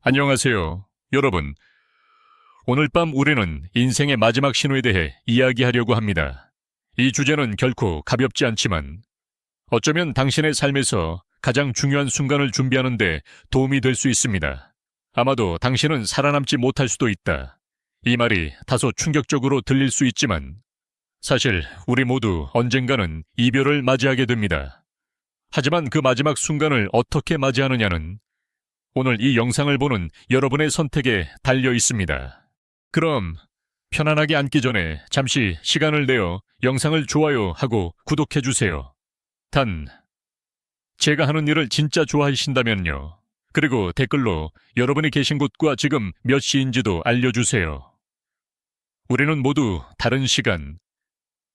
안녕하세요. 여러분, 오늘 밤 우리는 인생의 마지막 신호에 대해 이야기하려고 합니다. 이 주제는 결코 가볍지 않지만 어쩌면 당신의 삶에서 가장 중요한 순간을 준비하는 데 도움이 될 수 있습니다. 아마도 당신은 살아남지 못할 수도 있다. 이 말이 다소 충격적으로 들릴 수 있지만 사실 우리 모두 언젠가는 이별을 맞이하게 됩니다. 하지만 그 마지막 순간을 어떻게 맞이하느냐는 오늘 이 영상을 보는 여러분의 선택에 달려 있습니다. 그럼 편안하게 앉기 전에 잠시 시간을 내어 영상을 좋아요하고 구독해주세요. 단, 제가 하는 일을 진짜 좋아하신다면요. 그리고 댓글로 여러분이 계신 곳과 지금 몇 시인지도 알려주세요. 우리는 모두 다른 시간,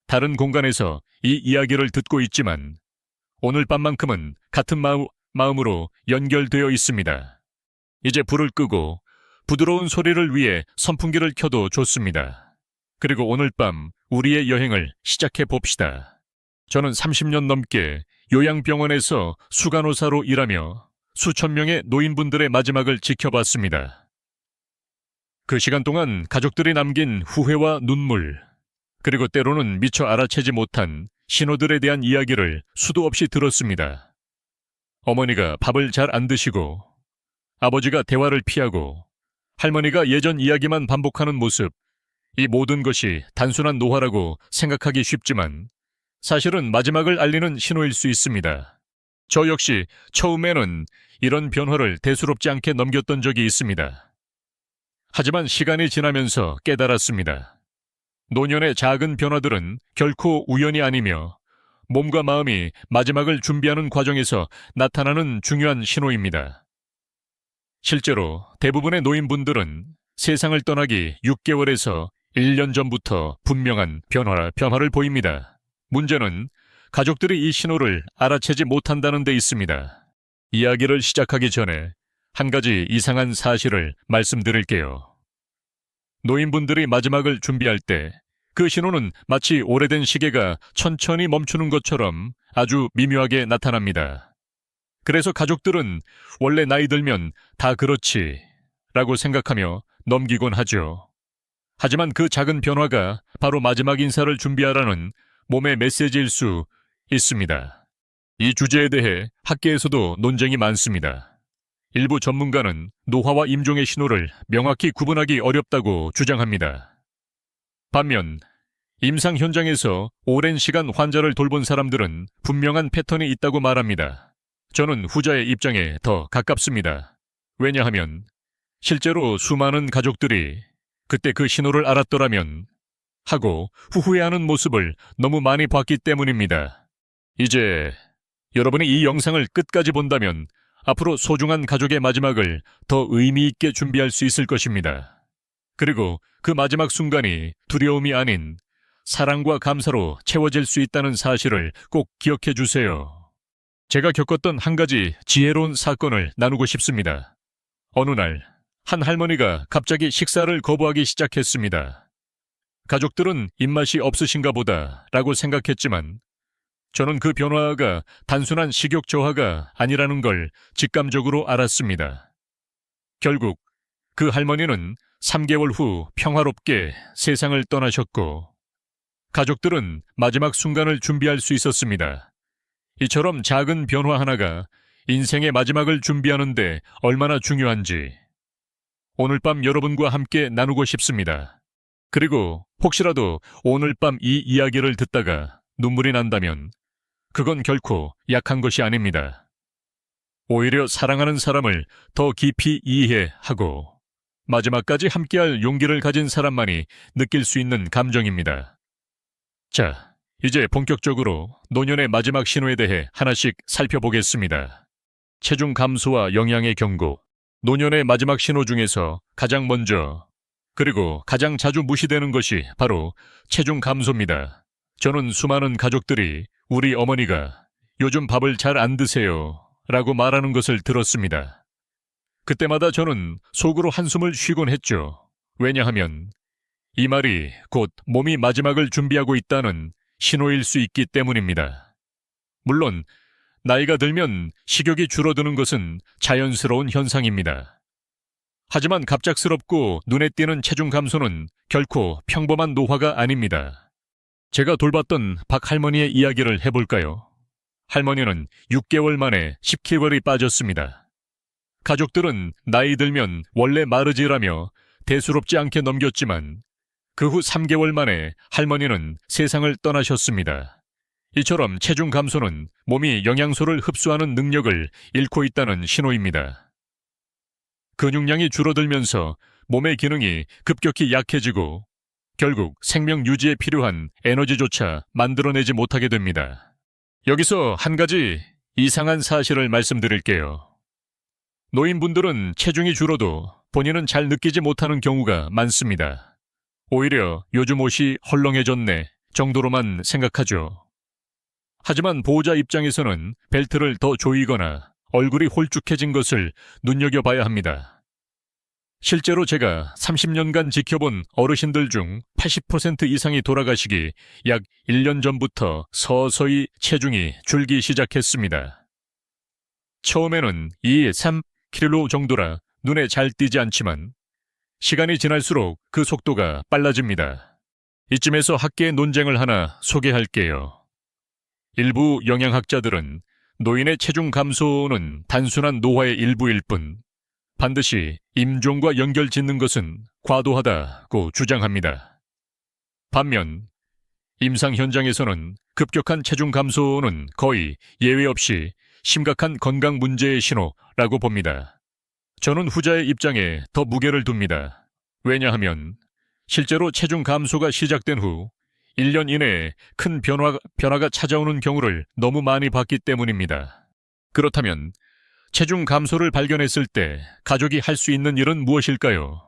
다른 공간에서 이 이야기를 듣고 있지만 오늘 밤만큼은 같은 마음으로 연결되어 있습니다. 이제 불을 끄고 부드러운 소리를 위해 선풍기를 켜도 좋습니다. 그리고 오늘 밤 우리의 여행을 시작해 봅시다. 저는 30년 넘게 요양병원에서 수간호사로 일하며 수천 명의 노인분들의 마지막을 지켜봤습니다. 그 시간 동안 가족들이 남긴 후회와 눈물, 그리고 때로는 미처 알아채지 못한 신호들에 대한 이야기를 수도 없이 들었습니다. 어머니가 밥을 잘 안 드시고, 아버지가 대화를 피하고, 할머니가 예전 이야기만 반복하는 모습, 이 모든 것이 단순한 노화라고 생각하기 쉽지만 사실은 마지막을 알리는 신호일 수 있습니다. 저 역시 처음에는 이런 변화를 대수롭지 않게 넘겼던 적이 있습니다. 하지만 시간이 지나면서 깨달았습니다. 노년의 작은 변화들은 결코 우연이 아니며 몸과 마음이 마지막을 준비하는 과정에서 나타나는 중요한 신호입니다. 실제로 대부분의 노인분들은 세상을 떠나기 6개월에서 1년 전부터 분명한 변화를 보입니다. 문제는 가족들이 이 신호를 알아채지 못한다는 데 있습니다. 이야기를 시작하기 전에 한 가지 이상한 사실을 말씀드릴게요. 노인분들이 마지막을 준비할 때 그 신호는 마치 오래된 시계가 천천히 멈추는 것처럼 아주 미묘하게 나타납니다. 그래서 가족들은 원래 나이 들면 다 그렇지 라고 생각하며 넘기곤 하죠. 하지만 그 작은 변화가 바로 마지막 인사를 준비하라는 몸의 메시지일 수 있습니다. 이 주제에 대해 학계에서도 논쟁이 많습니다. 일부 전문가는 노화와 임종의 신호를 명확히 구분하기 어렵다고 주장합니다. 반면 임상 현장에서 오랜 시간 환자를 돌본 사람들은 분명한 패턴이 있다고 말합니다. 저는 후자의 입장에 더 가깝습니다. 왜냐하면 실제로 수많은 가족들이 그때 그 신호를 알았더라면 하고 후회하는 모습을 너무 많이 봤기 때문입니다. 이제 여러분이 이 영상을 끝까지 본다면 앞으로 소중한 가족의 마지막을 더 의미 있게 준비할 수 있을 것입니다. 그리고 그 마지막 순간이 두려움이 아닌 사랑과 감사로 채워질 수 있다는 사실을 꼭 기억해 주세요. 제가 겪었던 한 가지 지혜로운 사건을 나누고 싶습니다. 어느 날 한 할머니가 갑자기 식사를 거부하기 시작했습니다. 가족들은 입맛이 없으신가 보다 라고 생각했지만 저는 그 변화가 단순한 식욕 저하가 아니라는 걸 직감적으로 알았습니다. 결국 그 할머니는 3개월 후 평화롭게 세상을 떠나셨고 가족들은 마지막 순간을 준비할 수 있었습니다. 이처럼 작은 변화 하나가 인생의 마지막을 준비하는데 얼마나 중요한지 오늘 밤 여러분과 함께 나누고 싶습니다. 그리고 혹시라도 오늘 밤 이 이야기를 듣다가 눈물이 난다면 그건 결코 약한 것이 아닙니다. 오히려 사랑하는 사람을 더 깊이 이해하고 마지막까지 함께할 용기를 가진 사람만이 느낄 수 있는 감정입니다. 자, 이제 본격적으로 노년의 마지막 신호에 대해 하나씩 살펴보겠습니다. 체중 감소와 영양의 경고. 노년의 마지막 신호 중에서 가장 먼저 그리고 가장 자주 무시되는 것이 바로 체중 감소입니다. 저는 수많은 가족들이 우리 어머니가 요즘 밥을 잘 안 드세요 라고 말하는 것을 들었습니다. 그때마다 저는 속으로 한숨을 쉬곤 했죠. 왜냐하면 이 말이 곧 몸이 마지막을 준비하고 있다는 신호일 수 있기 때문입니다. 물론 나이가 들면 식욕이 줄어드는 것은 자연스러운 현상입니다. 하지만 갑작스럽고 눈에 띄는 체중 감소는 결코 평범한 노화가 아닙니다. 제가 돌봤던 박 할머니의 이야기를 해볼까요? 할머니는 6개월 만에 10kg이 빠졌습니다. 가족들은 나이 들면 원래 마르지라며 대수롭지 않게 넘겼지만 그 후 3개월 만에 할머니는 세상을 떠나셨습니다. 이처럼 체중 감소는 몸이 영양소를 흡수하는 능력을 잃고 있다는 신호입니다. 근육량이 줄어들면서 몸의 기능이 급격히 약해지고 결국 생명 유지에 필요한 에너지조차 만들어내지 못하게 됩니다. 여기서 한 가지 이상한 사실을 말씀드릴게요. 노인분들은 체중이 줄어도 본인은 잘 느끼지 못하는 경우가 많습니다. 오히려 요즘 옷이 헐렁해졌네 정도로만 생각하죠. 하지만 보호자 입장에서는 벨트를 더 조이거나 얼굴이 홀쭉해진 것을 눈여겨봐야 합니다. 실제로 제가 30년간 지켜본 어르신들 중 80% 이상이 돌아가시기 약 1년 전부터 서서히 체중이 줄기 시작했습니다. 처음에는 2-3kg 정도라 눈에 잘 띄지 않지만 시간이 지날수록 그 속도가 빨라집니다. 이쯤에서 학계의 논쟁을 하나 소개할게요. 일부 영양학자들은 노인의 체중 감소는 단순한 노화의 일부일 뿐 반드시 임종과 연결 짓는 것은 과도하다고 주장합니다. 반면 임상 현장에서는 급격한 체중 감소는 거의 예외 없이 심각한 건강 문제의 신호라고 봅니다. 저는 후자의 입장에 더 무게를 둡니다. 왜냐하면 실제로 체중 감소가 시작된 후 1년 이내에 큰 변화가 찾아오는 경우를 너무 많이 봤기 때문입니다. 그렇다면 체중 감소를 발견했을 때 가족이 할 수 있는 일은 무엇일까요?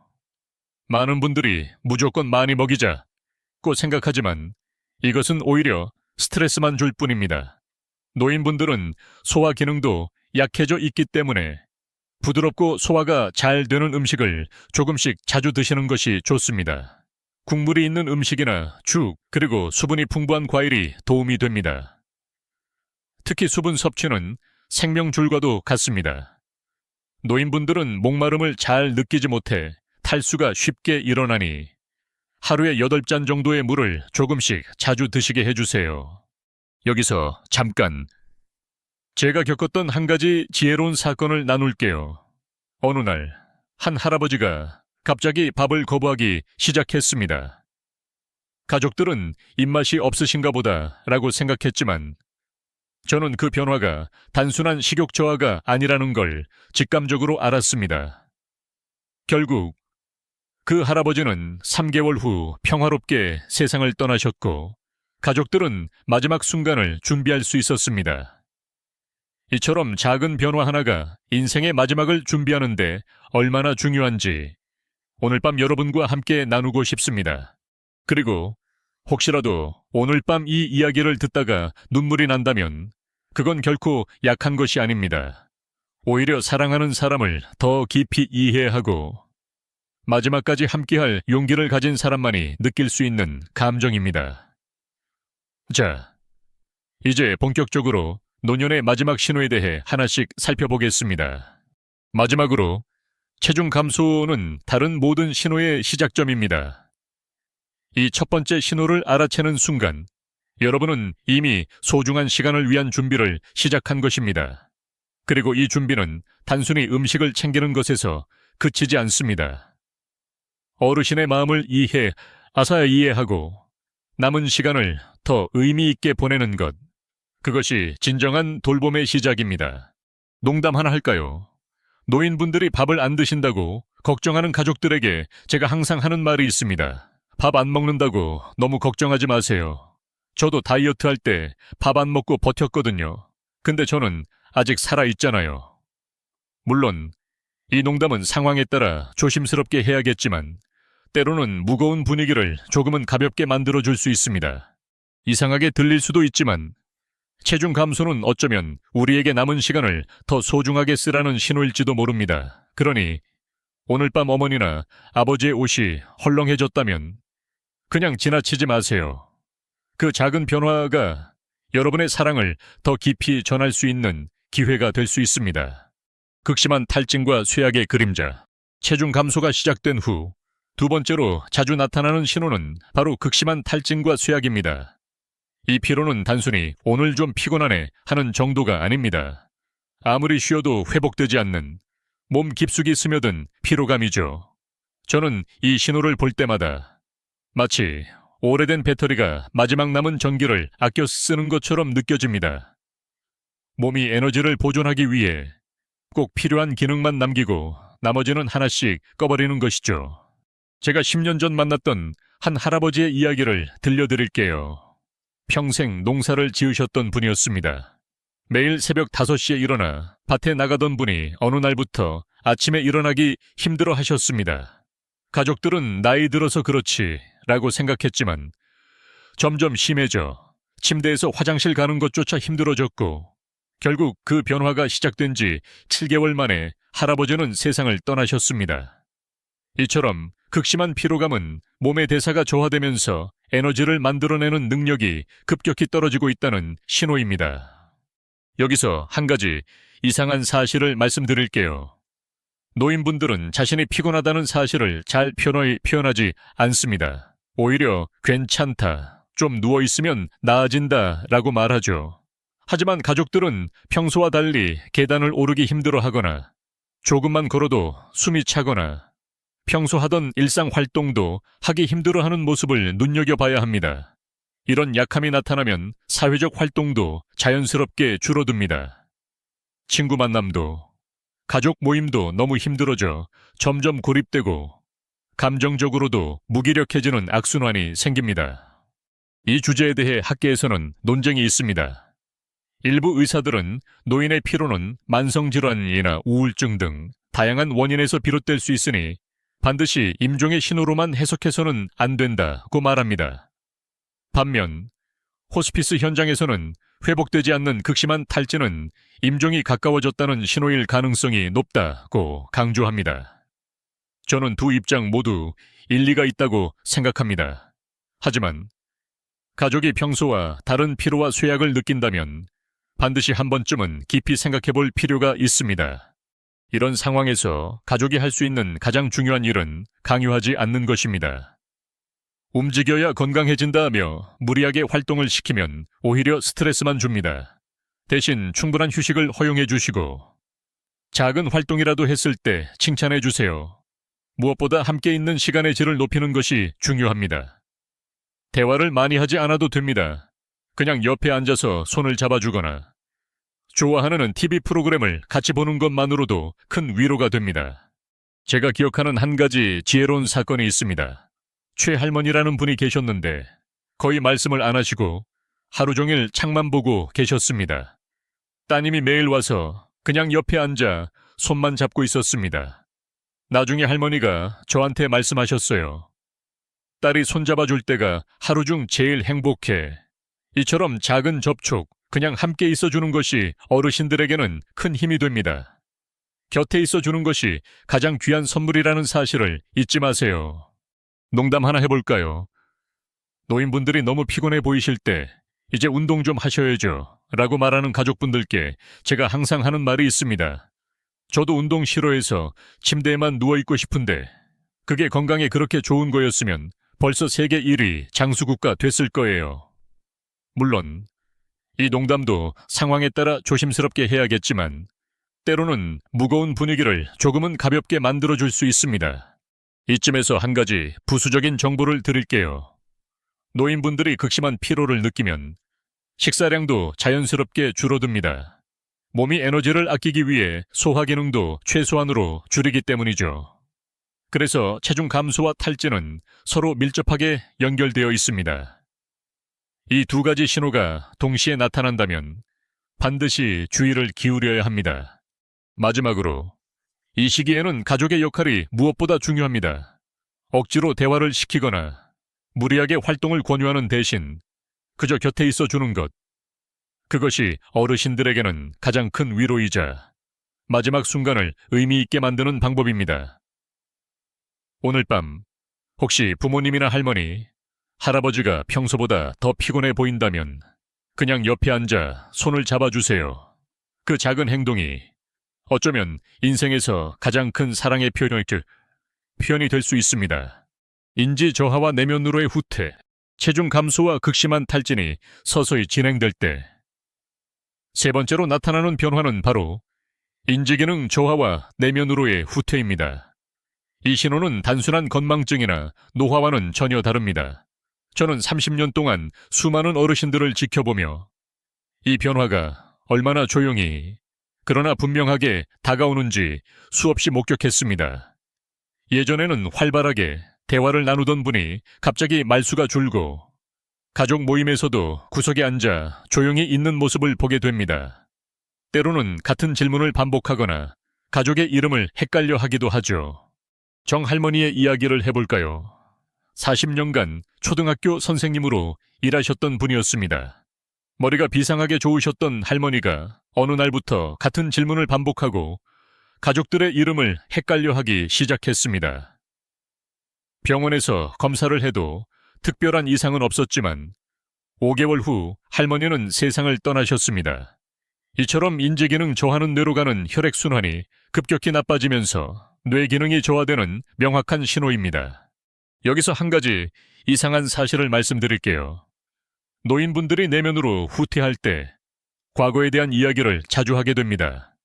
많은 분들이 무조건 많이 먹이자고 생각하지만 이것은 오히려 스트레스만 줄 뿐입니다. 노인분들은 소화 기능도 약해져 있기 때문에 부드럽고 소화가 잘 되는 음식을 조금씩 자주 드시는 것이 좋습니다. 국물이 있는 음식이나 죽, 그리고 수분이 풍부한 과일이 도움이 됩니다. 특히 수분 섭취는 생명줄과도 같습니다. 노인분들은 목마름을 잘 느끼지 못해 탈수가 쉽게 일어나니 하루에 8잔 정도의 물을 조금씩 자주 드시게 해주세요. 여기서 잠깐 제가 겪었던 한 가지 지혜로운 사건을 나눌게요. 어느 날 한 할아버지가 갑자기 밥을 거부하기 시작했습니다. 가족들은 입맛이 없으신가 보다 라고 생각했지만 저는 그 변화가 단순한 식욕 저하가 아니라는 걸 직감적으로 알았습니다. 결국 그 할아버지는 3개월 후 평화롭게 세상을 떠나셨고 가족들은 마지막 순간을 준비할 수 있었습니다. 이처럼 작은 변화 하나가 인생의 마지막을 준비하는데 얼마나 중요한지 오늘 밤 여러분과 함께 나누고 싶습니다. 그리고 혹시라도 오늘 밤 이 이야기를 듣다가 눈물이 난다면 그건 결코 약한 것이 아닙니다. 오히려 사랑하는 사람을 더 깊이 이해하고 마지막까지 함께할 용기를 가진 사람만이 느낄 수 있는 감정입니다. 자, 이제 본격적으로 노년의 마지막 신호에 대해 하나씩 살펴보겠습니다. 마지막으로 체중 감소는 다른 모든 신호의 시작점입니다. 이 첫 번째 신호를 알아채는 순간 여러분은 이미 소중한 시간을 위한 준비를 시작한 것입니다. 그리고 이 준비는 단순히 음식을 챙기는 것에서 그치지 않습니다. 어르신의 마음을 이해하고 남은 시간을 더 의미 있게 보내는 것, 그것이 진정한 돌봄의 시작입니다. 농담 하나 할까요? 노인분들이 밥을 안 드신다고 걱정하는 가족들에게 제가 항상 하는 말이 있습니다. 밥 안 먹는다고 너무 걱정하지 마세요. 저도 다이어트 할 때 밥 안 먹고 버텼거든요. 근데 저는 아직 살아있잖아요. 물론 이 농담은 상황에 따라 조심스럽게 해야겠지만 때로는 무거운 분위기를 조금은 가볍게 만들어줄 수 있습니다. 이상하게 들릴 수도 있지만 체중 감소는 어쩌면 우리에게 남은 시간을 더 소중하게 쓰라는 신호일지도 모릅니다. 그러니 오늘 밤 어머니나 아버지의 옷이 헐렁해졌다면 그냥 지나치지 마세요. 그 작은 변화가 여러분의 사랑을 더 깊이 전할 수 있는 기회가 될 수 있습니다. 극심한 탈진과 쇠약의 그림자. 체중 감소가 시작된 후 두 번째로 자주 나타나는 신호는 바로 극심한 탈진과 쇠약입니다. 이 피로는 단순히 오늘 좀 피곤하네 하는 정도가 아닙니다. 아무리 쉬어도 회복되지 않는 몸 깊숙이 스며든 피로감이죠. 저는 이 신호를 볼 때마다 마치 오래된 배터리가 마지막 남은 전기를 아껴 쓰는 것처럼 느껴집니다. 몸이 에너지를 보존하기 위해 꼭 필요한 기능만 남기고 나머지는 하나씩 꺼버리는 것이죠. 제가 10년 전 만났던 한 할아버지의 이야기를 들려드릴게요. 평생 농사를 지으셨던 분이었습니다. 매일 새벽 5시에 일어나 밭에 나가던 분이 어느 날부터 아침에 일어나기 힘들어 하셨습니다. 가족들은 나이 들어서 그렇지 라고 생각했지만 점점 심해져 침대에서 화장실 가는 것조차 힘들어졌고 결국 그 변화가 시작된 지 7개월 만에 할아버지는 세상을 떠나셨습니다. 이처럼 극심한 피로감은 몸의 대사가 저하되면서 에너지를 만들어내는 능력이 급격히 떨어지고 있다는 신호입니다. 여기서 한 가지 이상한 사실을 말씀드릴게요. 노인분들은 자신이 피곤하다는 사실을 잘 표현하지 않습니다. 오히려 괜찮다, 좀 누워있으면 나아진다 라고 말하죠. 하지만 가족들은 평소와 달리 계단을 오르기 힘들어하거나 조금만 걸어도 숨이 차거나 평소 하던 일상 활동도 하기 힘들어하는 모습을 눈여겨봐야 합니다. 이런 약함이 나타나면 사회적 활동도 자연스럽게 줄어듭니다. 친구 만남도, 가족 모임도 너무 힘들어져 점점 고립되고 감정적으로도 무기력해지는 악순환이 생깁니다. 이 주제에 대해 학계에서는 논쟁이 있습니다. 일부 의사들은 노인의 피로는 만성질환이나 우울증 등 다양한 원인에서 비롯될 수 있으니 반드시 임종의 신호로만 해석해서는 안 된다고 말합니다. 반면 호스피스 현장에서는 회복되지 않는 극심한 탈진은 임종이 가까워졌다는 신호일 가능성이 높다고 강조합니다. 저는 두 입장 모두 일리가 있다고 생각합니다. 하지만 가족이 평소와 다른 피로와 쇠약을 느낀다면 반드시 한 번쯤은 깊이 생각해 볼 필요가 있습니다. 이런 상황에서 가족이 할 수 있는 가장 중요한 일은 강요하지 않는 것입니다. 움직여야 건강해진다 하며 무리하게 활동을 시키면 오히려 스트레스만 줍니다. 대신 충분한 휴식을 허용해 주시고 작은 활동이라도 했을 때 칭찬해 주세요. 무엇보다 함께 있는 시간의 질을 높이는 것이 중요합니다. 대화를 많이 하지 않아도 됩니다. 그냥 옆에 앉아서 손을 잡아주거나 좋아하는 TV 프로그램을 같이 보는 것만으로도 큰 위로가 됩니다. 제가 기억하는 한 가지 지혜로운 사건이 있습니다. 최할머니라는 분이 계셨는데 거의 말씀을 안 하시고 하루 종일 창만 보고 계셨습니다. 따님이 매일 와서 그냥 옆에 앉아 손만 잡고 있었습니다. 나중에 할머니가 저한테 말씀하셨어요. 딸이 손잡아줄 때가 하루 중 제일 행복해. 이처럼 작은 접촉, 그냥 함께 있어주는 것이 어르신들에게는 큰 힘이 됩니다. 곁에 있어주는 것이 가장 귀한 선물이라는 사실을 잊지 마세요. 농담 하나 해볼까요? 노인분들이 너무 피곤해 보이실 때 이제 운동 좀 하셔야죠 라고 말하는 가족분들께 제가 항상 하는 말이 있습니다. 저도 운동 싫어해서 침대에만 누워있고 싶은데 그게 건강에 그렇게 좋은 거였으면 벌써 세계 1위 장수국가 됐을 거예요. 물론 이 농담도 상황에 따라 조심스럽게 해야겠지만 때로는 무거운 분위기를 조금은 가볍게 만들어줄 수 있습니다. 이쯤에서 한 가지 부수적인 정보를 드릴게요. 노인분들이 극심한 피로를 느끼면 식사량도 자연스럽게 줄어듭니다. 몸이 에너지를 아끼기 위해 소화 기능도 최소한으로 줄이기 때문이죠. 그래서 체중 감소와 탈진은 서로 밀접하게 연결되어 있습니다. 이 두 가지 신호가 동시에 나타난다면 반드시 주의를 기울여야 합니다. 마지막으로 이 시기에는 가족의 역할이 무엇보다 중요합니다. 억지로 대화를 시키거나 무리하게 활동을 권유하는 대신 그저 곁에 있어 주는 것. 그것이 어르신들에게는 가장 큰 위로이자 마지막 순간을 의미 있게 만드는 방법입니다. 오늘 밤 혹시 부모님이나 할머니, 할아버지가 평소보다 더 피곤해 보인다면 그냥 옆에 앉아 손을 잡아주세요. 그 작은 행동이 어쩌면 인생에서 가장 큰 사랑의 표현이 될 수 있습니다. 인지 저하와 내면으로의 후퇴, 체중 감소와 극심한 탈진이 서서히 진행될 때, 세 번째로 나타나는 변화는 바로 인지기능 저하와 내면으로의 후퇴입니다. 이 신호는 단순한 건망증이나 노화와는 전혀 다릅니다. 저는 30년 동안 수많은 어르신들을 지켜보며 이 변화가 얼마나 조용히 그러나 분명하게 다가오는지 수없이 목격했습니다. 예전에는 활발하게 대화를 나누던 분이 갑자기 말수가 줄고 가족 모임에서도 구석에 앉아 조용히 있는 모습을 보게 됩니다. 때로는 같은 질문을 반복하거나 가족의 이름을 헷갈려 하기도 하죠. 정할머니의 이야기를 해볼까요? 40년간 초등학교 선생님으로 일하셨던 분이었습니다. 머리가 비상하게 좋으셨던 할머니가 어느 날부터 같은 질문을 반복하고 가족들의 이름을 헷갈려 하기 시작했습니다. 병원에서 검사를 해도 특별한 이상은 없었지만 5개월 후 할머니는 세상을 떠나셨습니다. 이처럼 인지기능 저하는 뇌로 가는 혈액순환이 급격히 나빠지면서 뇌 기능이 저하되는 명확한 신호입니다. 여기서 한 가지 이상한 사실을 말씀드릴게요. 노인분들이 내면으로 후퇴할 때 과거에 대한 이야기를 자주 하게 됩니다.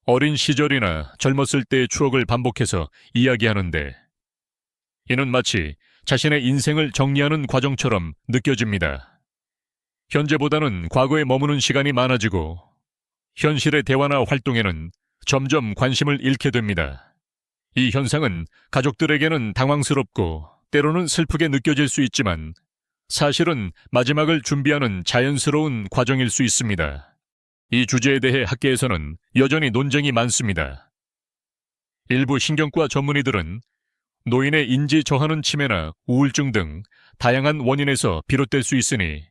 어린 시절이나 젊었을 때의 추억을 반복해서 이야기하는데 이는 마치 자신의 인생을 정리하는 과정처럼 느껴집니다. 현재보다는 과거에 머무는 시간이 많아지고 현실의 대화나 활동에는 점점 관심을 잃게 됩니다. 이 현상은 가족들에게는 당황스럽고 때로는 슬프게 느껴질 수 있지만 사실은 마지막을 준비하는 자연스러운 과정일 수 있습니다. 이 주제에 대해 학계에서는 여전히 논쟁이 많습니다. 일부 신경과 전문의들은 노인의 인지 저하는 치매나 우울증 등 다양한 원인에서 비롯될 수 있으니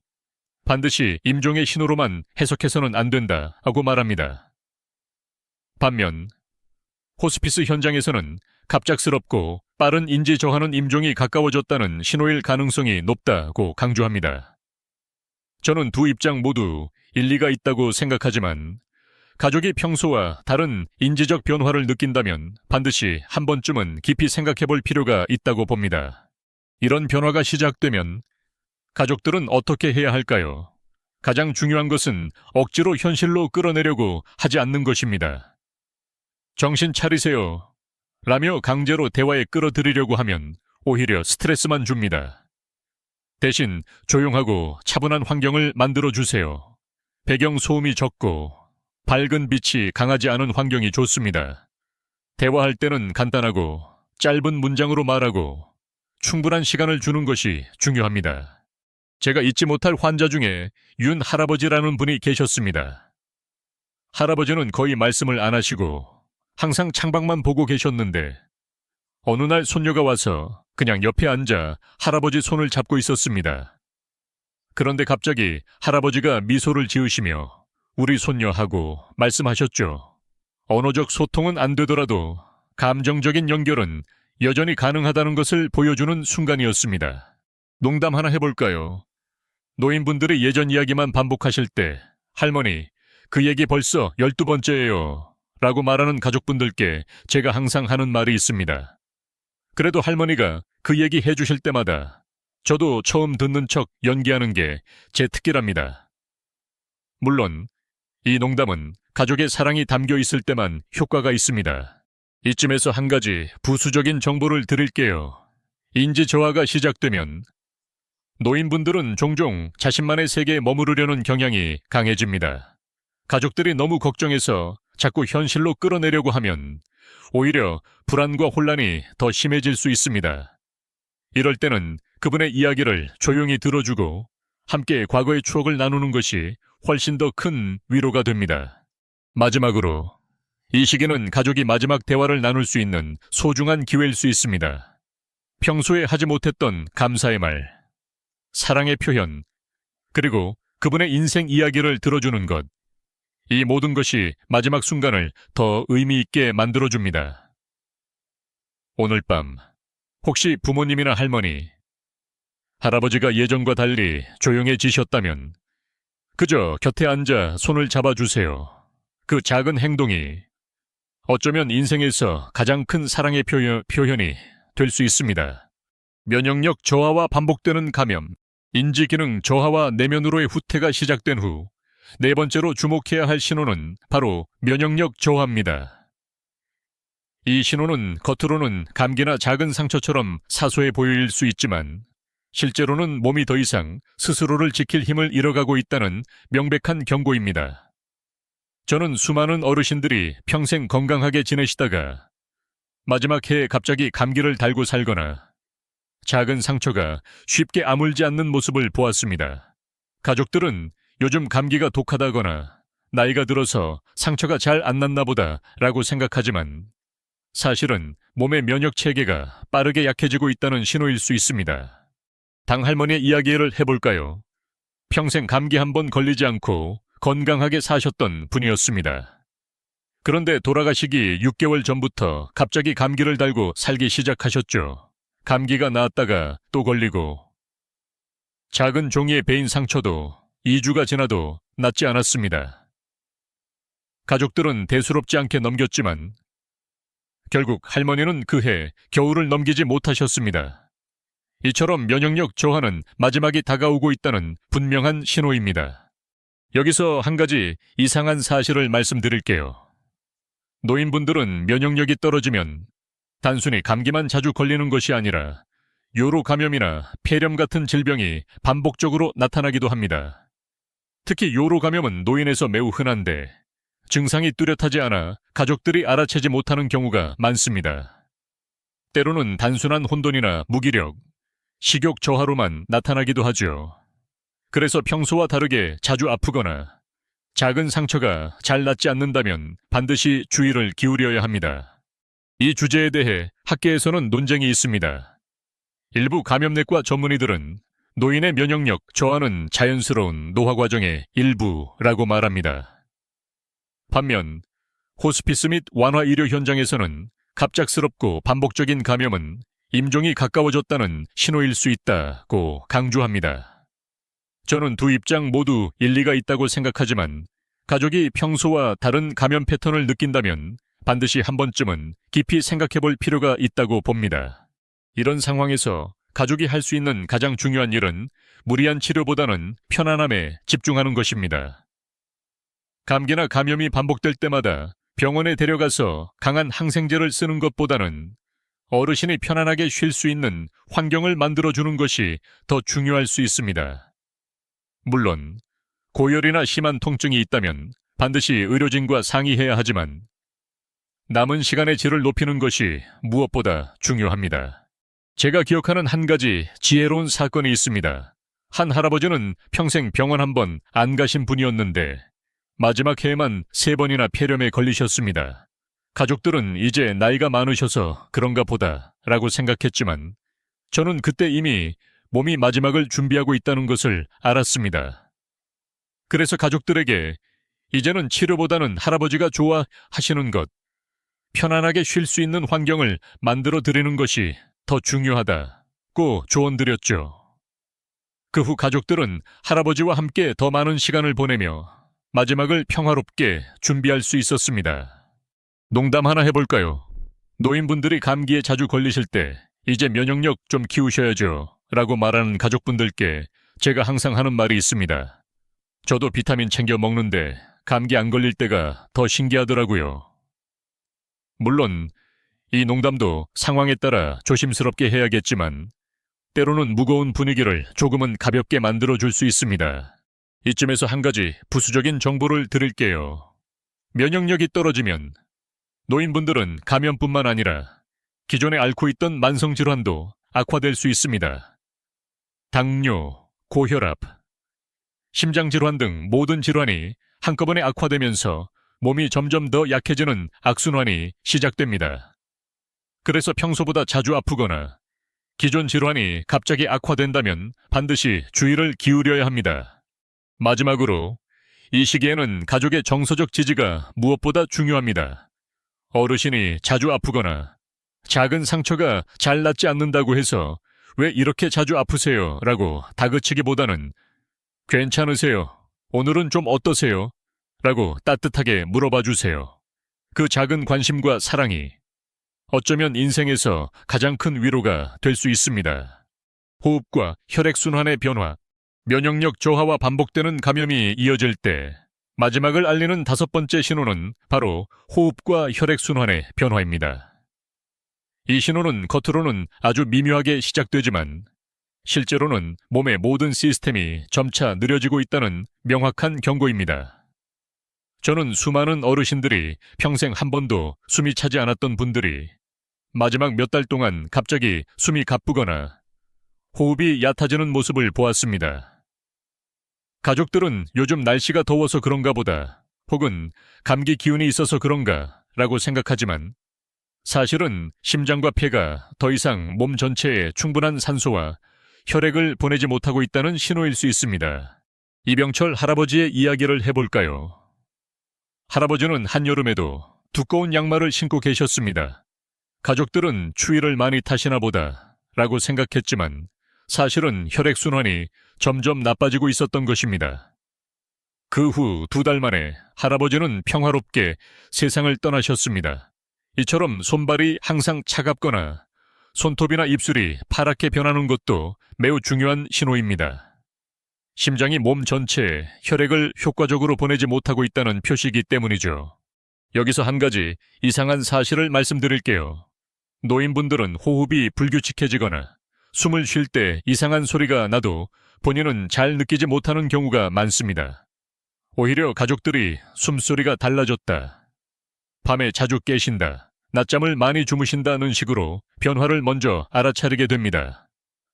반드시 임종의 신호로만 해석해서는 안 된다고 말합니다. 반면 호스피스 현장에서는 갑작스럽고 빠른 인지 저하는 임종이 가까워졌다는 신호일 가능성이 높다고 강조합니다. 저는 두 입장 모두 일리가 있다고 생각하지만 가족이 평소와 다른 인지적 변화를 느낀다면 반드시 한 번쯤은 깊이 생각해 볼 필요가 있다고 봅니다. 이런 변화가 시작되면 가족들은 어떻게 해야 할까요? 가장 중요한 것은 억지로 현실로 끌어내려고 하지 않는 것입니다. 정신 차리세요 라며 강제로 대화에 끌어들이려고 하면 오히려 스트레스만 줍니다. 대신 조용하고 차분한 환경을 만들어주세요. 배경 소음이 적고 밝은 빛이 강하지 않은 환경이 좋습니다. 대화할 때는 간단하고 짧은 문장으로 말하고 충분한 시간을 주는 것이 중요합니다. 제가 잊지 못할 환자 중에 윤 할아버지라는 분이 계셨습니다. 할아버지는 거의 말씀을 안 하시고 항상 창밖만 보고 계셨는데 어느 날 손녀가 와서 그냥 옆에 앉아 할아버지 손을 잡고 있었습니다. 그런데 갑자기 할아버지가 미소를 지으시며 우리 손녀하고 말씀하셨죠. 언어적 소통은 안 되더라도 감정적인 연결은 여전히 가능하다는 것을 보여주는 순간이었습니다. 농담 하나 해볼까요? 노인분들이 예전 이야기만 반복하실 때 할머니, 그 얘기 벌써 12번째예요 라고 말하는 가족분들께 제가 항상 하는 말이 있습니다. 그래도 할머니가 그 얘기 해주실 때마다 저도 처음 듣는 척 연기하는 게 제 특기랍니다. 물론 이 농담은 가족의 사랑이 담겨 있을 때만 효과가 있습니다. 이쯤에서 한 가지 부수적인 정보를 드릴게요. 인지 저하가 시작되면 노인분들은 종종 자신만의 세계에 머무르려는 경향이 강해집니다. 가족들이 너무 걱정해서 자꾸 현실로 끌어내려고 하면 오히려 불안과 혼란이 더 심해질 수 있습니다. 이럴 때는 그분의 이야기를 조용히 들어주고 함께 과거의 추억을 나누는 것이 훨씬 더 큰 위로가 됩니다. 마지막으로 이 시기는 가족이 마지막 대화를 나눌 수 있는 소중한 기회일 수 있습니다. 평소에 하지 못했던 감사의 말, 사랑의 표현, 그리고 그분의 인생 이야기를 들어주는 것, 이 모든 것이 마지막 순간을 더 의미 있게 만들어줍니다. 오늘 밤 혹시 부모님이나 할머니, 할아버지가 예전과 달리 조용해지셨다면 그저 곁에 앉아 손을 잡아주세요. 그 작은 행동이 어쩌면 인생에서 가장 큰 사랑의 표현이 될 수 있습니다. 면역력 저하와 반복되는 감염, 인지기능 저하와 내면으로의 후퇴가 시작된 후 네 번째로 주목해야 할 신호는 바로 면역력 저하입니다. 이 신호는 겉으로는 감기나 작은 상처처럼 사소해 보일 수 있지만 실제로는 몸이 더 이상 스스로를 지킬 힘을 잃어가고 있다는 명백한 경고입니다. 저는 수많은 어르신들이 평생 건강하게 지내시다가 마지막 해에 갑자기 감기를 달고 살거나 작은 상처가 쉽게 아물지 않는 모습을 보았습니다. 가족들은 요즘 감기가 독하다거나 나이가 들어서 상처가 잘 안 났나 보다 라고 생각하지만 사실은 몸의 면역 체계가 빠르게 약해지고 있다는 신호일 수 있습니다. 당할머니의 이야기를 해볼까요? 평생 감기 한 번 걸리지 않고 건강하게 사셨던 분이었습니다. 그런데 돌아가시기 6개월 전부터 갑자기 감기를 달고 살기 시작하셨죠. 감기가 나았다가 또 걸리고 작은 종이에 베인 상처도 2주가 지나도 낫지 않았습니다. 가족들은 대수롭지 않게 넘겼지만 결국 할머니는 그해 겨울을 넘기지 못하셨습니다. 이처럼 면역력 저하는 마지막이 다가오고 있다는 분명한 신호입니다. 여기서 한 가지 이상한 사실을 말씀드릴게요. 노인분들은 면역력이 떨어지면 단순히 감기만 자주 걸리는 것이 아니라 요로 감염이나 폐렴 같은 질병이 반복적으로 나타나기도 합니다. 특히 요로 감염은 노인에서 매우 흔한데 증상이 뚜렷하지 않아 가족들이 알아채지 못하는 경우가 많습니다. 때로는 단순한 혼돈이나 무기력, 식욕 저하로만 나타나기도 하죠. 그래서 평소와 다르게 자주 아프거나 작은 상처가 잘 낫지 않는다면 반드시 주의를 기울여야 합니다. 이 주제에 대해 학계에서는 논쟁이 있습니다. 일부 감염내과 전문의들은 노인의 면역력 저하는 자연스러운 노화 과정의 일부라고 말합니다. 반면 호스피스 및 완화 의료 현장에서는 갑작스럽고 반복적인 감염은 임종이 가까워졌다는 신호일 수 있다고 강조합니다. 저는 두 입장 모두 일리가 있다고 생각하지만 가족이 평소와 다른 감염 패턴을 느낀다면 반드시 한 번쯤은 깊이 생각해 볼 필요가 있다고 봅니다. 이런 상황에서 가족이 할 수 있는 가장 중요한 일은 무리한 치료보다는 편안함에 집중하는 것입니다. 감기나 감염이 반복될 때마다 병원에 데려가서 강한 항생제를 쓰는 것보다는 어르신이 편안하게 쉴 수 있는 환경을 만들어주는 것이 더 중요할 수 있습니다. 물론 고열이나 심한 통증이 있다면 반드시 의료진과 상의해야 하지만 남은 시간의 질을 높이는 것이 무엇보다 중요합니다. 제가 기억하는 한 가지 지혜로운 사건이 있습니다. 한 할아버지는 평생 병원 한 번 안 가신 분이었는데 마지막 해에만 3번이나 폐렴에 걸리셨습니다. 가족들은 이제 나이가 많으셔서 그런가 보다 라고 생각했지만 저는 그때 이미 몸이 마지막을 준비하고 있다는 것을 알았습니다. 그래서 가족들에게 이제는 치료보다는 할아버지가 좋아하시는 것, 편안하게 쉴 수 있는 환경을 만들어 드리는 것이 더 중요하다고 조언드렸죠. 그 후 가족들은 할아버지와 함께 더 많은 시간을 보내며 마지막을 평화롭게 준비할 수 있었습니다. 농담 하나 해볼까요? 노인분들이 감기에 자주 걸리실 때 이제 면역력 좀 키우셔야죠 라고 말하는 가족분들께 제가 항상 하는 말이 있습니다. 저도 비타민 챙겨 먹는데 감기 안 걸릴 때가 더 신기하더라고요. 물론 이 농담도 상황에 따라 조심스럽게 해야겠지만 때로는 무거운 분위기를 조금은 가볍게 만들어줄 수 있습니다. 이쯤에서 한 가지 부수적인 정보를 드릴게요. 면역력이 떨어지면 노인분들은 감염뿐만 아니라 기존에 앓고 있던 만성질환도 악화될 수 있습니다. 당뇨, 고혈압, 심장질환 등 모든 질환이 한꺼번에 악화되면서 몸이 점점 더 약해지는 악순환이 시작됩니다. 그래서 평소보다 자주 아프거나 기존 질환이 갑자기 악화된다면 반드시 주의를 기울여야 합니다. 마지막으로 이 시기에는 가족의 정서적 지지가 무엇보다 중요합니다. 어르신이 자주 아프거나 작은 상처가 잘 낫지 않는다고 해서 왜 이렇게 자주 아프세요? 라고 다그치기보다는 괜찮으세요? 오늘은 좀 어떠세요? 라고 따뜻하게 물어봐 주세요. 그 작은 관심과 사랑이 어쩌면 인생에서 가장 큰 위로가 될 수 있습니다. 호흡과 혈액순환의 변화, 면역력 저하와 반복되는 감염이 이어질 때 마지막을 알리는 5번째 신호는 바로 호흡과 혈액순환의 변화입니다. 이 신호는 겉으로는 아주 미묘하게 시작되지만 실제로는 몸의 모든 시스템이 점차 느려지고 있다는 명확한 경고입니다. 저는 수많은 어르신들이 평생 한 번도 숨이 차지 않았던 분들이 마지막 몇 달 동안 갑자기 숨이 가쁘거나 호흡이 얕아지는 모습을 보았습니다. 가족들은 요즘 날씨가 더워서 그런가 보다, 혹은 감기 기운이 있어서 그런가 라고 생각하지만 사실은 심장과 폐가 더 이상 몸 전체에 충분한 산소와 혈액을 보내지 못하고 있다는 신호일 수 있습니다. 이병철 할아버지의 이야기를 해볼까요? 할아버지는 한여름에도 두꺼운 양말을 신고 계셨습니다. 가족들은 추위를 많이 타시나 보다 라고 생각했지만 사실은 혈액순환이 점점 나빠지고 있었던 것입니다. 그 후 2달 만에 할아버지는 평화롭게 세상을 떠나셨습니다. 이처럼 손발이 항상 차갑거나 손톱이나 입술이 파랗게 변하는 것도 매우 중요한 신호입니다. 심장이 몸 전체에 혈액을 효과적으로 보내지 못하고 있다는 표시이기 때문이죠. 여기서 한 가지 이상한 사실을 말씀드릴게요. 노인분들은 호흡이 불규칙해지거나 숨을 쉴 때 이상한 소리가 나도 본인은 잘 느끼지 못하는 경우가 많습니다. 오히려 가족들이 숨소리가 달라졌다, 밤에 자주 깨신다, 낮잠을 많이 주무신다는 식으로 변화를 먼저 알아차리게 됩니다.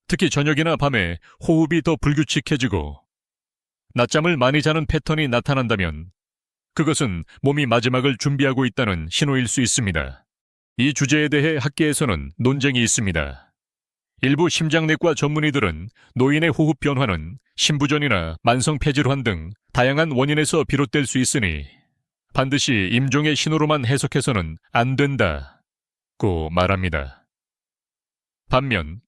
특히 저녁이나 밤에 호흡이 더 불규칙해지고 낮잠을 많이 자는 패턴이 나타난다면 그것은 몸이 마지막을 준비하고 있다는 신호일 수 있습니다. 이 주제에 대해 학계에서는 논쟁이 있습니다. 일부 심장내과 전문의들은 노인의 호흡 변화는 심부전이나 만성폐질환 등 다양한 원인에서 비롯될 수 있으니 반드시 임종의 신호로만 해석해서는 안 된다고 말합니다. 반면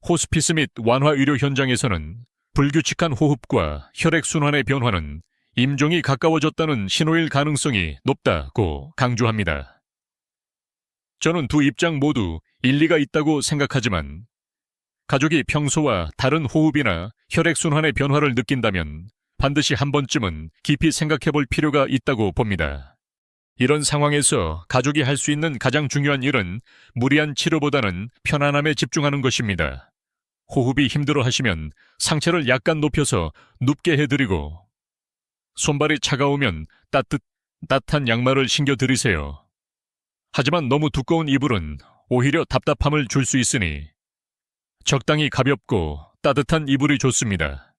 호스피스 및 완화의료 현장에서는 불규칙한 호흡과 혈액순환의 변화는 임종이 가까워졌다는 신호일 가능성이 높다고 강조합니다. 저는 두 입장 모두 일리가 있다고 생각하지만 가족이 평소와 다른 호흡이나 혈액순환의 변화를 느낀다면 반드시 한 번쯤은 깊이 생각해 볼 필요가 있다고 봅니다. 이런 상황에서 가족이 할 수 있는 가장 중요한 일은 무리한 치료보다는 편안함에 집중하는 것입니다. 호흡이 힘들어 하시면 상체를 약간 높여서 눕게 해드리고 손발이 차가우면 따뜻한 양말을 신겨드리세요. 하지만 너무 두꺼운 이불은 오히려 답답함을 줄 수 있으니 적당히 가볍고 따뜻한 이불이 좋습니다.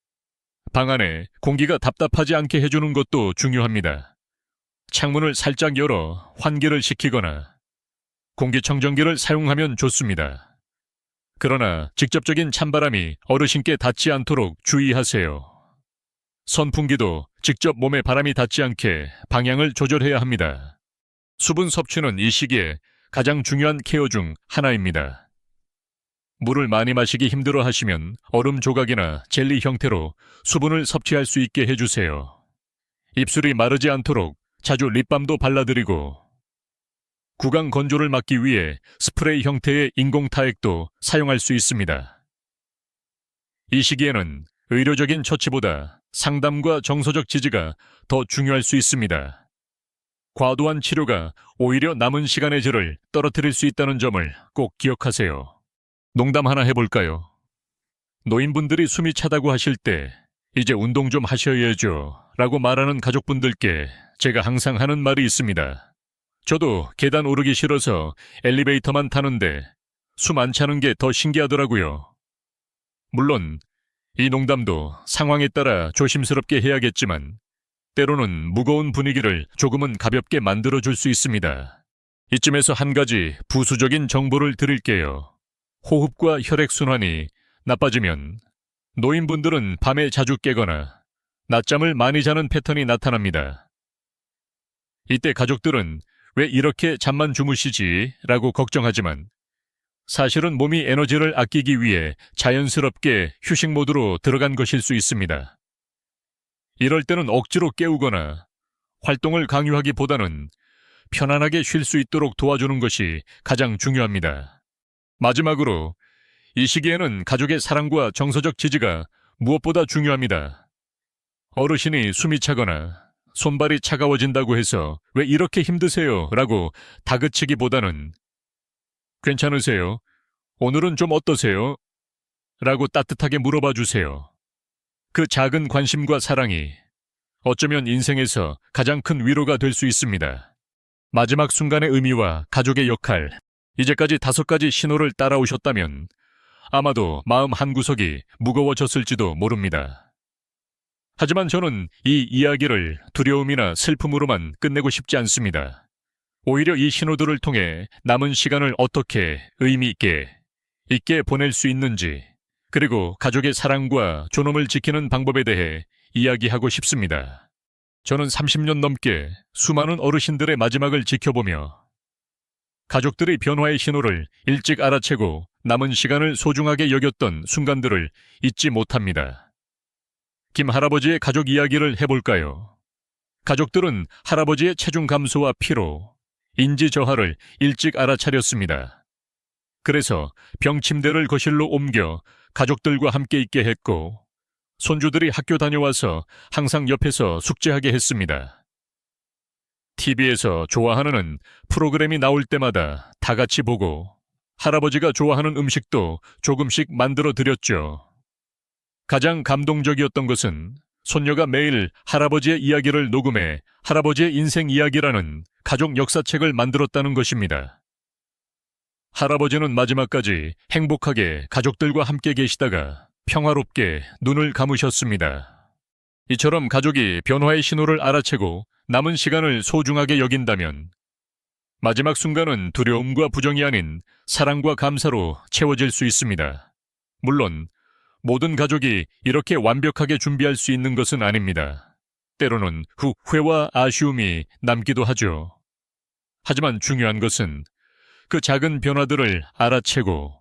방 안에 공기가 답답하지 않게 해주는 것도 중요합니다. 창문을 살짝 열어 환기를 시키거나 공기청정기를 사용하면 좋습니다. 그러나 직접적인 찬바람이 어르신께 닿지 않도록 주의하세요. 선풍기도 직접 몸에 바람이 닿지 않게 방향을 조절해야 합니다. 수분 섭취는 이 시기에 가장 중요한 케어 중 하나입니다. 물을 많이 마시기 힘들어 하시면 얼음 조각이나 젤리 형태로 수분을 섭취할 수 있게 해주세요. 입술이 마르지 않도록 자주 립밤도 발라드리고 구강 건조를 막기 위해 스프레이 형태의 인공타액도 사용할 수 있습니다. 이 시기에는 의료적인 처치보다 상담과 정서적 지지가 더 중요할 수 있습니다. 과도한 치료가 오히려 남은 시간의 질을 떨어뜨릴 수 있다는 점을 꼭 기억하세요. 농담 하나 해볼까요? 노인분들이 숨이 차다고 하실 때 이제 운동 좀 하셔야죠 라고 말하는 가족분들께 제가 항상 하는 말이 있습니다. 저도 계단 오르기 싫어서 엘리베이터만 타는데 숨 안 차는 게 더 신기하더라고요. 물론 이 농담도 상황에 따라 조심스럽게 해야겠지만 때로는 무거운 분위기를 조금은 가볍게 만들어줄 수 있습니다. 이쯤에서 한 가지 부수적인 정보를 드릴게요. 호흡과 혈액순환이 나빠지면 노인분들은 밤에 자주 깨거나 낮잠을 많이 자는 패턴이 나타납니다. 이때 가족들은 왜 이렇게 잠만 주무시지? 라고 걱정하지만 사실은 몸이 에너지를 아끼기 위해 자연스럽게 휴식 모드로 들어간 것일 수 있습니다. 이럴 때는 억지로 깨우거나 활동을 강요하기보다는 편안하게 쉴 수 있도록 도와주는 것이 가장 중요합니다. 마지막으로 이 시기에는 가족의 사랑과 정서적 지지가 무엇보다 중요합니다. 어르신이 숨이 차거나 손발이 차가워진다고 해서 왜 이렇게 힘드세요? 라고 다그치기보다는 괜찮으세요? 오늘은 좀 어떠세요? 라고 따뜻하게 물어봐 주세요. 그 작은 관심과 사랑이 어쩌면 인생에서 가장 큰 위로가 될 수 있습니다. 마지막 순간의 의미와 가족의 역할, 이제까지 5가지 신호를 따라오셨다면 아마도 마음 한구석이 무거워졌을지도 모릅니다. 하지만 저는 이 이야기를 두려움이나 슬픔으로만 끝내고 싶지 않습니다. 오히려 이 신호들을 통해 남은 시간을 어떻게 의미 있게 보낼 수 있는지, 그리고 가족의 사랑과 존엄을 지키는 방법에 대해 이야기하고 싶습니다. 저는 30년 넘게 수많은 어르신들의 마지막을 지켜보며 가족들의 변화의 신호를 일찍 알아채고 남은 시간을 소중하게 여겼던 순간들을 잊지 못합니다. 김 할아버지의 가족 이야기를 해볼까요? 가족들은 할아버지의 체중 감소와 피로, 인지 저하를 일찍 알아차렸습니다. 그래서 병침대를 거실로 옮겨 가족들과 함께 있게 했고, 손주들이 학교 다녀와서 항상 옆에서 숙제하게 했습니다. TV에서 좋아하는 프로그램이 나올 때마다 다 같이 보고 할아버지가 좋아하는 음식도 조금씩 만들어 드렸죠. 가장 감동적이었던 것은 손녀가 매일 할아버지의 이야기를 녹음해 할아버지의 인생 이야기라는 가족 역사책을 만들었다는 것입니다. 할아버지는 마지막까지 행복하게 가족들과 함께 계시다가 평화롭게 눈을 감으셨습니다. 이처럼 가족이 변화의 신호를 알아채고 남은 시간을 소중하게 여긴다면 마지막 순간은 두려움과 부정이 아닌 사랑과 감사로 채워질 수 있습니다. 물론 모든 가족이 이렇게 완벽하게 준비할 수 있는 것은 아닙니다. 때로는 후회와 아쉬움이 남기도 하죠. 하지만 중요한 것은 그 작은 변화들을 알아채고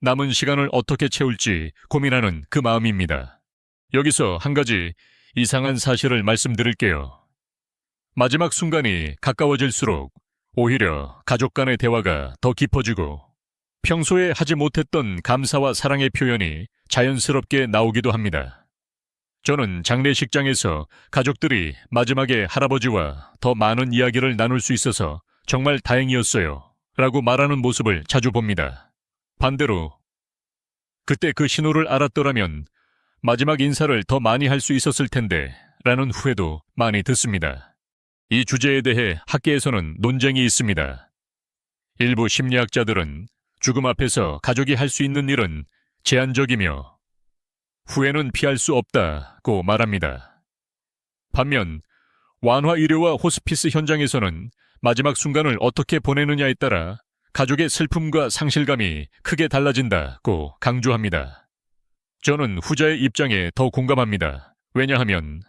남은 시간을 어떻게 채울지 고민하는 그 마음입니다. 여기서 한 가지 이상한 사실을 말씀드릴게요. 마지막 순간이 가까워질수록 오히려 가족 간의 대화가 더 깊어지고 평소에 하지 못했던 감사와 사랑의 표현이 자연스럽게 나오기도 합니다. 저는 장례식장에서 가족들이 마지막에 할아버지와 더 많은 이야기를 나눌 수 있어서 정말 다행이었어요 라고 말하는 모습을 자주 봅니다. 반대로 그때 그 신호를 알았더라면 마지막 인사를 더 많이 할 수 있었을 텐데 라는 후회도 많이 듣습니다. 이 주제에 대해 학계에서는 논쟁이 있습니다. 일부 심리학자들은 죽음 앞에서 가족이 할 수 있는 일은 제한적이며 후회는 피할 수 없다고 말합니다. 반면 완화 의료와 호스피스 현장에서는 마지막 순간을 어떻게 보내느냐에 따라 가족의 슬픔과 상실감이 크게 달라진다고 강조합니다. 저는 후자의 입장에 더 공감합니다. 왜냐하면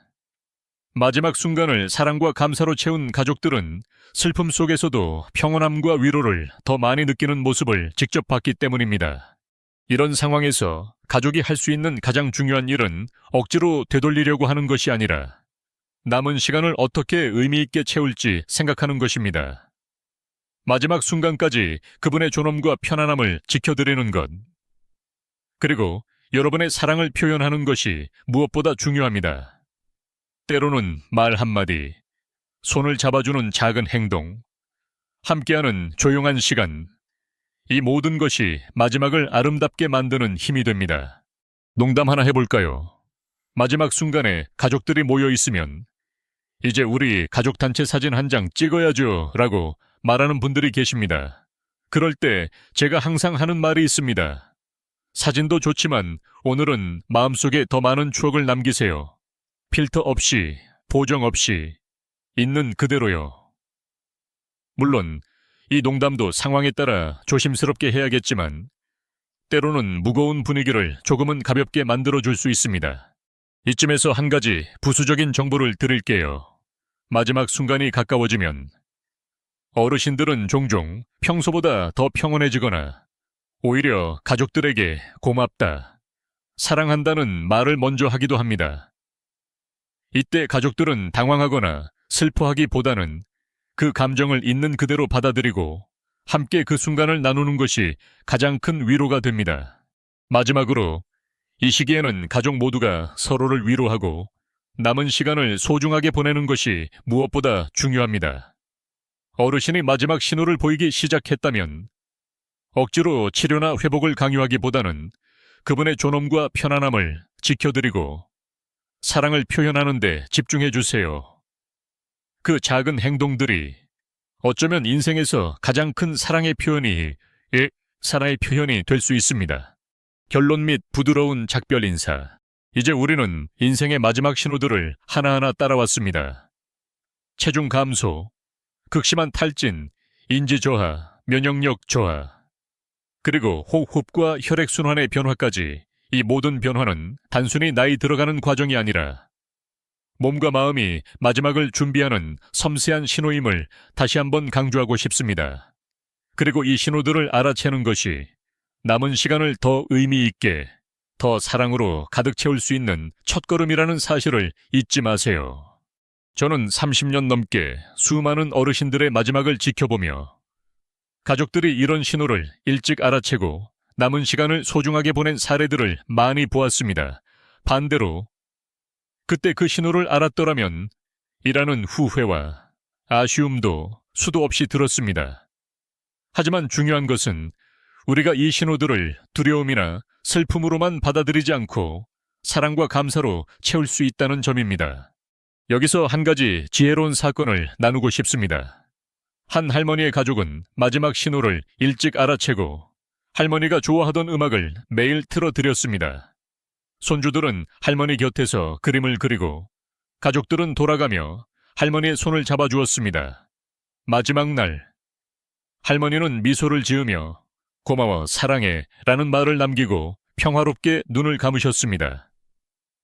마지막 순간을 사랑과 감사로 채운 가족들은 슬픔 속에서도 평온함과 위로를 더 많이 느끼는 모습을 직접 봤기 때문입니다. 이런 상황에서 가족이 할 수 있는 가장 중요한 일은 억지로 되돌리려고 하는 것이 아니라 남은 시간을 어떻게 의미 있게 채울지 생각하는 것입니다. 마지막 순간까지 그분의 존엄과 편안함을 지켜드리는 것, 그리고 여러분의 사랑을 표현하는 것이 무엇보다 중요합니다. 때로는 말 한마디, 손을 잡아주는 작은 행동, 함께하는 조용한 시간, 이 모든 것이 마지막을 아름답게 만드는 힘이 됩니다. 농담 하나 해볼까요? 마지막 순간에 가족들이 모여 있으면 이제 우리 가족 단체 사진 한 장 찍어야죠 라고 말하는 분들이 계십니다. 그럴 때 제가 항상 하는 말이 있습니다. 사진도 좋지만 오늘은 마음속에 더 많은 추억을 남기세요. 필터 없이, 보정 없이, 있는 그대로요. 물론 이 농담도 상황에 따라 조심스럽게 해야겠지만 때로는 무거운 분위기를 조금은 가볍게 만들어줄 수 있습니다. 이쯤에서 한 가지 부수적인 정보를 드릴게요. 마지막 순간이 가까워지면 어르신들은 종종 평소보다 더 평온해지거나 오히려 가족들에게 고맙다, 사랑한다는 말을 먼저 하기도 합니다. 이때 가족들은 당황하거나 슬퍼하기보다는 그 감정을 있는 그대로 받아들이고 함께 그 순간을 나누는 것이 가장 큰 위로가 됩니다. 마지막으로 이 시기에는 가족 모두가 서로를 위로하고 남은 시간을 소중하게 보내는 것이 무엇보다 중요합니다. 어르신이 마지막 신호를 보이기 시작했다면 억지로 치료나 회복을 강요하기보다는 그분의 존엄과 편안함을 지켜드리고 사랑을 표현하는 데 집중해 주세요. 그 작은 행동들이 어쩌면 인생에서 가장 큰 사랑의 표현이 될 수 있습니다. 결론 및 부드러운 작별 인사. 이제 우리는 인생의 마지막 신호들을 하나하나 따라왔습니다. 체중 감소, 극심한 탈진, 인지 저하, 면역력 저하, 그리고 호흡과 혈액순환의 변화까지 이 모든 변화는 단순히 나이 들어가는 과정이 아니라 몸과 마음이 마지막을 준비하는 섬세한 신호임을 다시 한번 강조하고 싶습니다. 그리고 이 신호들을 알아채는 것이 남은 시간을 더 의미 있게, 더 사랑으로 가득 채울 수 있는 첫걸음이라는 사실을 잊지 마세요. 저는 30년 넘게 수많은 어르신들의 마지막을 지켜보며 가족들이 이런 신호를 일찍 알아채고 남은 시간을 소중하게 보낸 사례들을 많이 보았습니다. 반대로 그때 그 신호를 알았더라면 이라는 후회와 아쉬움도 수도 없이 들었습니다. 하지만 중요한 것은 우리가 이 신호들을 두려움이나 슬픔으로만 받아들이지 않고 사랑과 감사로 채울 수 있다는 점입니다. 여기서 한 가지 지혜로운 사건을 나누고 싶습니다. 한 할머니의 가족은 마지막 신호를 일찍 알아채고 할머니가 좋아하던 음악을 매일 틀어드렸습니다. 손주들은 할머니 곁에서 그림을 그리고 가족들은 돌아가며 할머니의 손을 잡아주었습니다. 마지막 날, 할머니는 미소를 지으며 고마워, 사랑해 라는 말을 남기고 평화롭게 눈을 감으셨습니다.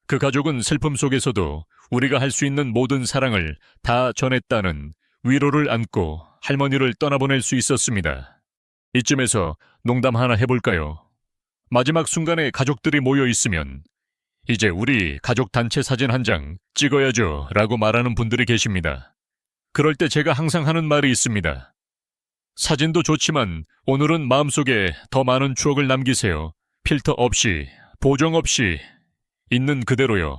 그 가족은 슬픔 속에서도 우리가 할 수 있는 모든 사랑을 다 전했다는 위로를 안고 할머니를 떠나보낼 수 있었습니다. 이쯤에서 농담 하나 해볼까요? 마지막 순간에 가족들이 모여 있으면 이제 우리 가족 단체 사진 한 장 찍어야죠 라고 말하는 분들이 계십니다. 그럴 때 제가 항상 하는 말이 있습니다. 사진도 좋지만 오늘은 마음속에 더 많은 추억을 남기세요. 필터 없이, 보정 없이, 있는 그대로요.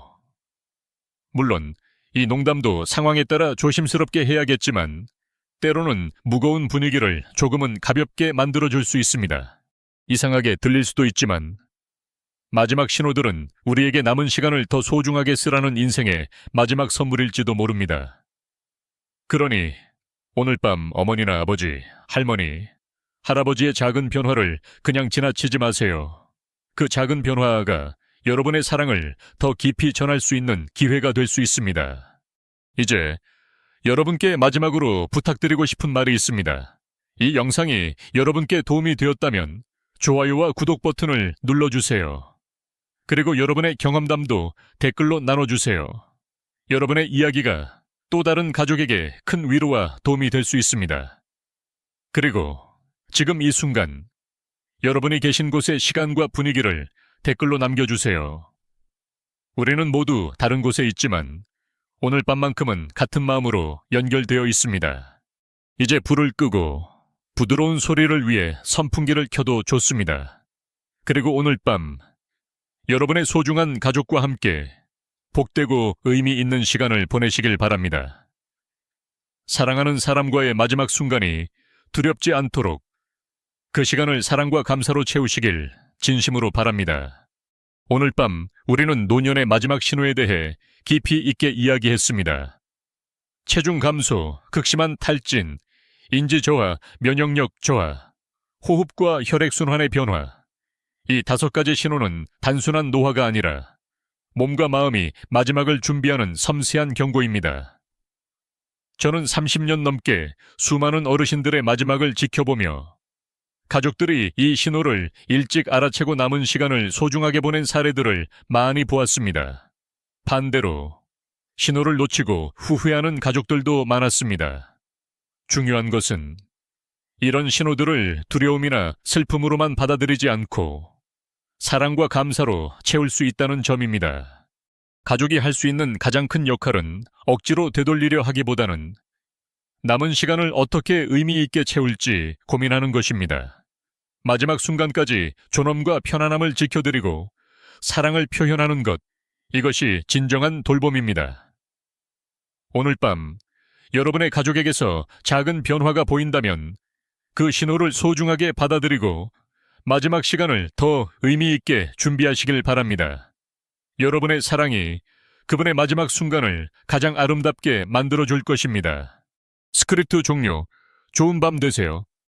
물론 이 농담도 상황에 따라 조심스럽게 해야겠지만 때로는 무거운 분위기를 조금은 가볍게 만들어줄 수 있습니다. 이상하게 들릴 수도 있지만 마지막 신호들은 우리에게 남은 시간을 더 소중하게 쓰라는 인생의 마지막 선물일지도 모릅니다. 그러니 오늘 밤 어머니나 아버지, 할머니, 할아버지의 작은 변화를 그냥 지나치지 마세요. 그 작은 변화가 여러분의 사랑을 더 깊이 전할 수 있는 기회가 될 수 있습니다. 이제 여러분께 마지막으로 부탁드리고 싶은 말이 있습니다. 이 영상이 여러분께 도움이 되었다면 좋아요와 구독 버튼을 눌러주세요. 그리고 여러분의 경험담도 댓글로 나눠주세요. 여러분의 이야기가 또 다른 가족에게 큰 위로와 도움이 될 수 있습니다. 그리고 지금 이 순간 여러분이 계신 곳의 시간과 분위기를 댓글로 남겨주세요. 우리는 모두 다른 곳에 있지만 오늘 밤만큼은 같은 마음으로 연결되어 있습니다. 이제 불을 끄고 부드러운 소리를 위해 선풍기를 켜도 좋습니다. 그리고 오늘 밤 여러분의 소중한 가족과 함께 복되고 의미 있는 시간을 보내시길 바랍니다. 사랑하는 사람과의 마지막 순간이 두렵지 않도록 그 시간을 사랑과 감사로 채우시길 진심으로 바랍니다. 오늘 밤 우리는 노년의 마지막 신호에 대해 깊이 있게 이야기했습니다. 체중 감소, 극심한 탈진, 인지 저하, 면역력 저하, 호흡과 혈액순환의 변화. 이 5가지 신호는 단순한 노화가 아니라 몸과 마음이 마지막을 준비하는 섬세한 경고입니다. 저는 30년 넘게 수많은 어르신들의 마지막을 지켜보며 가족들이 이 신호를 일찍 알아채고 남은 시간을 소중하게 보낸 사례들을 많이 보았습니다. 반대로 신호를 놓치고 후회하는 가족들도 많았습니다. 중요한 것은 이런 신호들을 두려움이나 슬픔으로만 받아들이지 않고 사랑과 감사로 채울 수 있다는 점입니다. 가족이 할 수 있는 가장 큰 역할은 억지로 되돌리려 하기보다는 남은 시간을 어떻게 의미 있게 채울지 고민하는 것입니다. 마지막 순간까지 존엄과 편안함을 지켜드리고 사랑을 표현하는 것, 이것이 진정한 돌봄입니다. 오늘 밤 여러분의 가족에게서 작은 변화가 보인다면 그 신호를 소중하게 받아들이고 마지막 시간을 더 의미 있게 준비하시길 바랍니다. 여러분의 사랑이 그분의 마지막 순간을 가장 아름답게 만들어줄 것입니다. 스크립트 종료. 좋은 밤 되세요.